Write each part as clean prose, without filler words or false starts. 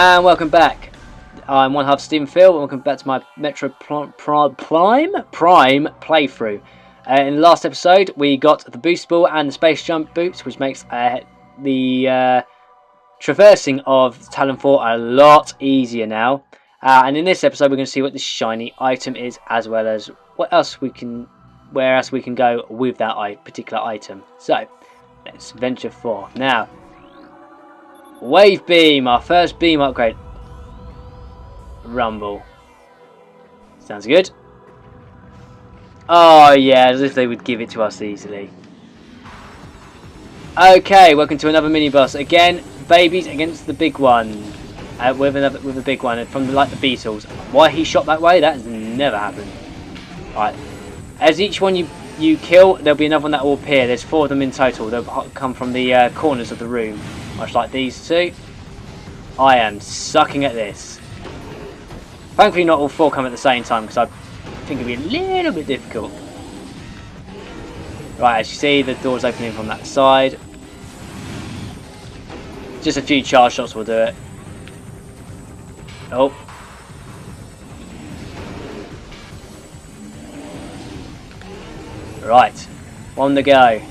And welcome back. I'm one half Stephen Phil, and welcome back to my Metroid Prime playthrough. In the last episode, we got the boost ball and the space jump boots, which makes the traversing of Talon 4 a lot easier now. And in this episode, we're going to see what this shiny item is, as well as where else we can go with that particular item. So, let's venture forth now. Wave beam, our first beam upgrade. Rumble. Sounds good. Oh yeah, as if they would give it to us easily. Okay, welcome to another mini boss. Again, babies against the big one. With a big one from the Beatles. Why he shot that way? That has never happened. Right. As each one you kill, there'll be another one that will appear. There's 4 of them in total. They'll come from the corners of the room. Much like these two. I am sucking at this. Thankfully not all 4 come at the same time, because I think it'd be a little bit difficult. Right, as you see, the door's opening from that side. Just a few charge shots will do it. Oh. Right, on the go.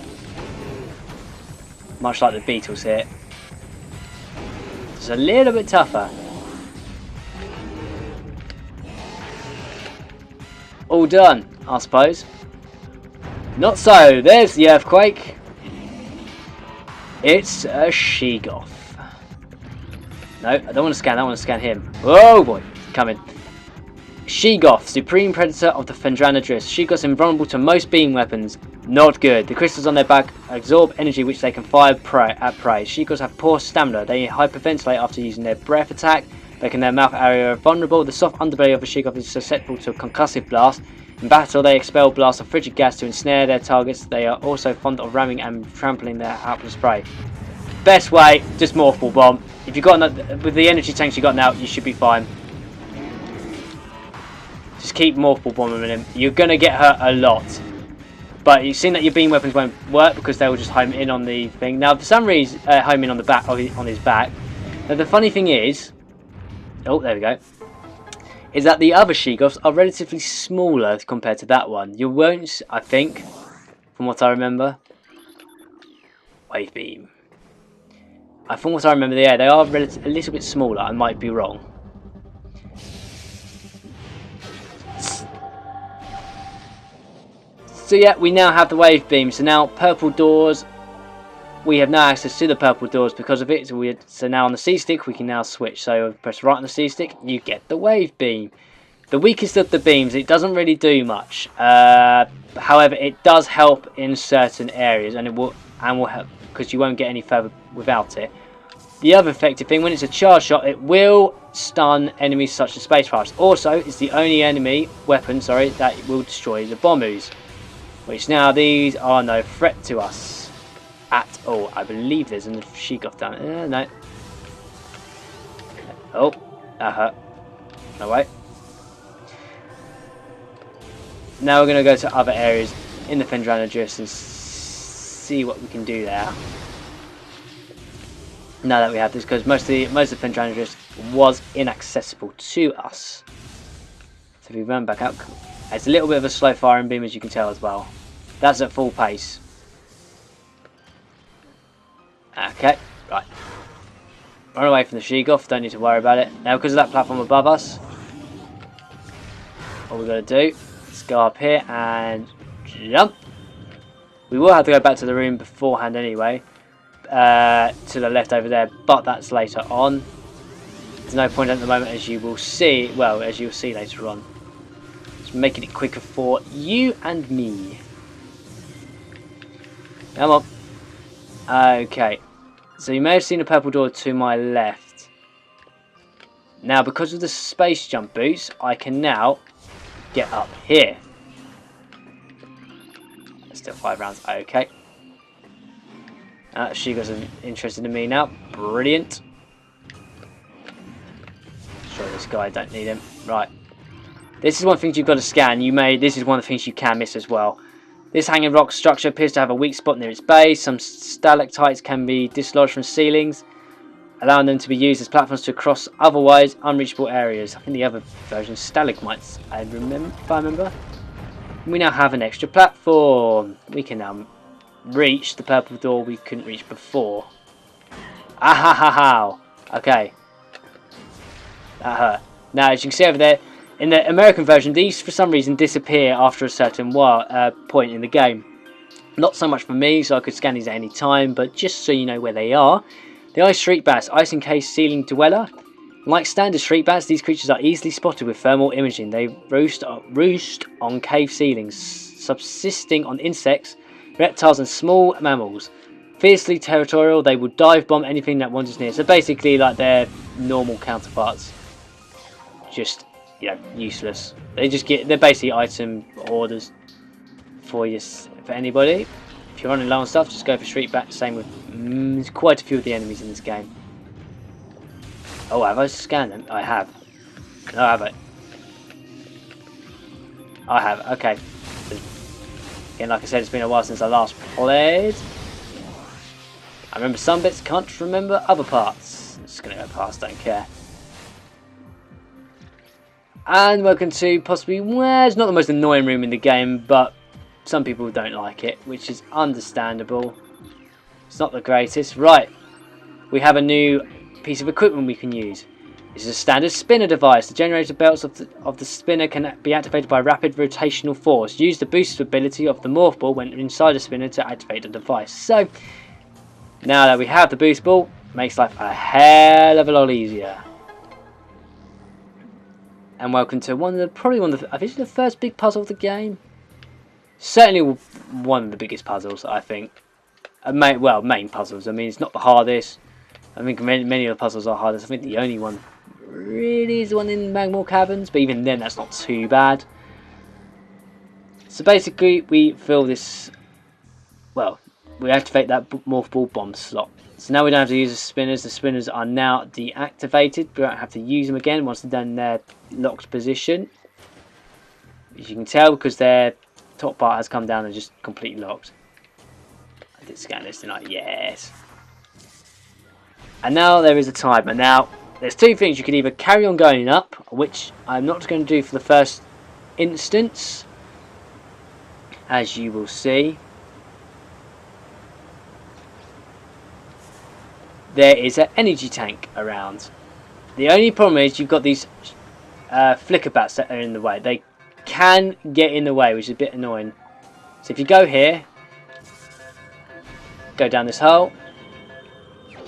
Much like the Beatles here. It's a little bit tougher. All done, I suppose. Not so. There's the earthquake. It's a Sheegoth. No, I don't want to scan. I want to scan him. Oh boy, coming. Sheegoth, supreme predator of the Fendranadris. Sheegoth's invulnerable to most beam weapons. Not good. The crystals on their back absorb energy which they can fire at prey. Sheegoths have poor stamina. They hyperventilate after using their breath attack, making their mouth area vulnerable. The soft underbelly of a Sheegoth is susceptible to a concussive blast. In battle, they expel blasts of frigid gas to ensnare their targets. They are also fond of ramming and trampling their helpless prey. Best way, just morph ball bomb. If you've got with the energy tanks you got now, you should be fine. Just keep morph ball bombing him. You're gonna get hurt a lot. But you've seen that your beam weapons won't work because they will just home in on the thing. Now, for some reason, home in on the back, on his back. Now, the funny thing is, oh, there we go, is that the other Sheegoths are relatively smaller compared to that one. You won't, I think, from what I remember. Wave beam. From what I remember, yeah, they are a little bit smaller. I might be wrong. So yeah, we now have the wave beam. So now purple doors, we have now access to the purple doors because of it. So now on the C stick we can now switch. So press right on the C stick, you get the wave beam. The weakest of the beams, it doesn't really do much. However, it does help in certain areas, and it will help because you won't get any further without it. The other effective thing, when it's a charge shot, it will stun enemies such as space pirates. Also, it's the only enemy weapon, that will destroy the bomboos. Which now these are no threat to us at all. I believe there's a Sheegoth down there. No. Oh, that hurt. No way. Now we're going to go to other areas in the Fendranadris and see what we can do there. Now that we have this, because most of the Fendranadris was inaccessible to us. So if we run back up, it's a little bit of a slow firing beam, as you can tell as well. That's at full pace. Okay, right. Run away from the Sheegoth, don't need to worry about it. Now, because of that platform above us, all we've got to do is go up here and jump. We will have to go back to the room beforehand anyway, to the left over there, but that's later on. There's no point at the moment, as you will see, well, as you'll see later on. Just making it quicker for you and me. Come on. Okay. So you may have seen a purple door to my left. Now, because of the space jump boots, I can now get up here. Still 5 rounds. Okay. Sheegoth's interested in me now. Brilliant. Destroy this guy. Don't need him. Right. This is one thing you've got to scan. This is one of the things you can miss as well. This hanging rock structure appears to have a weak spot near its base. Some stalactites can be dislodged from ceilings. allowing them to be used as platforms to cross otherwise unreachable areas. I think the other version is stalagmites, if I remember. We now have an extra platform. We can now reach the purple door we couldn't reach before. Ahahaha! Okay. That hurt. Now, as you can see over there, in the American version, these for some reason disappear after a certain point in the game. Not so much for me, so I could scan these at any time, but just so you know where they are. The ice shriek bats, ice encased ceiling dweller. Like standard shriek bats, these creatures are easily spotted with thermal imaging. They roost on cave ceilings, subsisting on insects, reptiles and small mammals. Fiercely territorial, they will dive bomb anything that wanders near. So basically like their normal counterparts. Just, you know, useless. They're basically item orders for anybody. If you're running low on stuff, just go for shriek bat. Same with quite a few of the enemies in this game. Oh, have I scanned them? I have. No, I haven't. I have. Okay. Again, like I said, it's been a while since I last played. I remember some bits, can't remember other parts. I'm just going to go past, don't care. And welcome to possibly, well, it's not the most annoying room in the game, but some people don't like it, which is understandable. It's not the greatest. Right, we have a new piece of equipment we can use. This is a standard spinner device. The generator belts of the spinner can be activated by rapid rotational force. Use the boost ability of the morph ball when inside the spinner to activate the device. So, now that we have the boost ball, it makes life a hell of a lot easier. And welcome to probably one of the, I think it's the first big puzzle of the game. Certainly one of the biggest puzzles, I think. Main puzzles. I mean, it's not the hardest. I think many of the puzzles are hardest. I think the only one really is the one in Magmore Caverns, but even then that's not too bad. So basically we fill this, well, we activate that morph ball bomb slot. So now we don't have to use the spinners. The spinners are now deactivated. We don't have to use them again once they're done in their locked position. As you can tell, because their top part has come down and just completely locked. I did scan this tonight, yes. And now there is a timer. Now, there's two things. You can either carry on going up, which I'm not going to do for the first instance, as you will see. There is an energy tank around. The only problem is you've got these flicker bats that are in the way. They can get in the way, which is a bit annoying. So if you go here, go down this hole,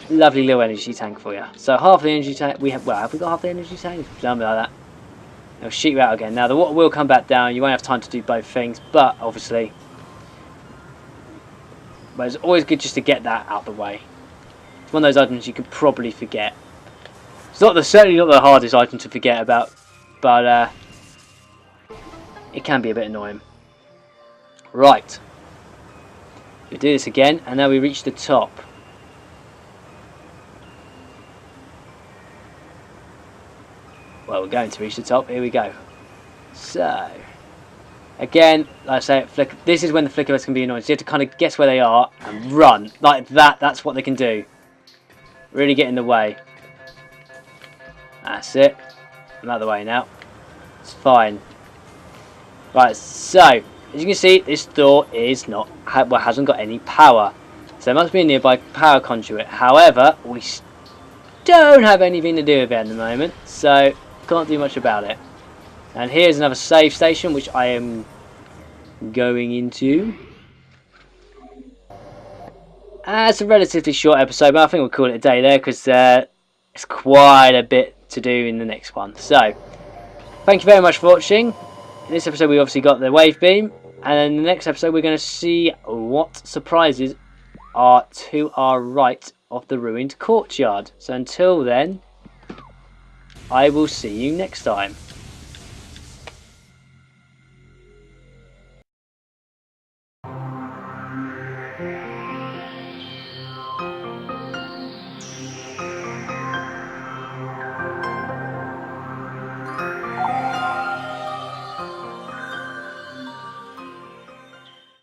lovely little energy tank for you. So half the energy tank we have. Well, have we got half the energy tank? Something like that. It'll shoot you out again. Now the water will come back down. You won't have time to do both things, but obviously, but it's always good just to get that out the way. It's one of those items you can probably forget. It's certainly not the hardest item to forget about, but it can be a bit annoying. Right, we do this again, and now we reach the top. Well, we're going to reach the top. Here we go. So, again, like I say, this is when the flicker bats can be annoying. So you have to kind of guess where they are and run like that. That's what they can do. Really get in the way. That's it. Another way now. It's fine. Right. So, as you can see, this door is hasn't got any power. So there must be a nearby power conduit. However, we don't have anything to do with it at the moment, so can't do much about it. And here's another save station, which I am going into. It's a relatively short episode, but I think we'll call it a day there, because it's quite a bit to do in the next one. So, thank you very much for watching. In this episode, we obviously got the wave beam, and in the next episode, we're going to see what surprises are to our right of the ruined courtyard. So until then, I will see you next time.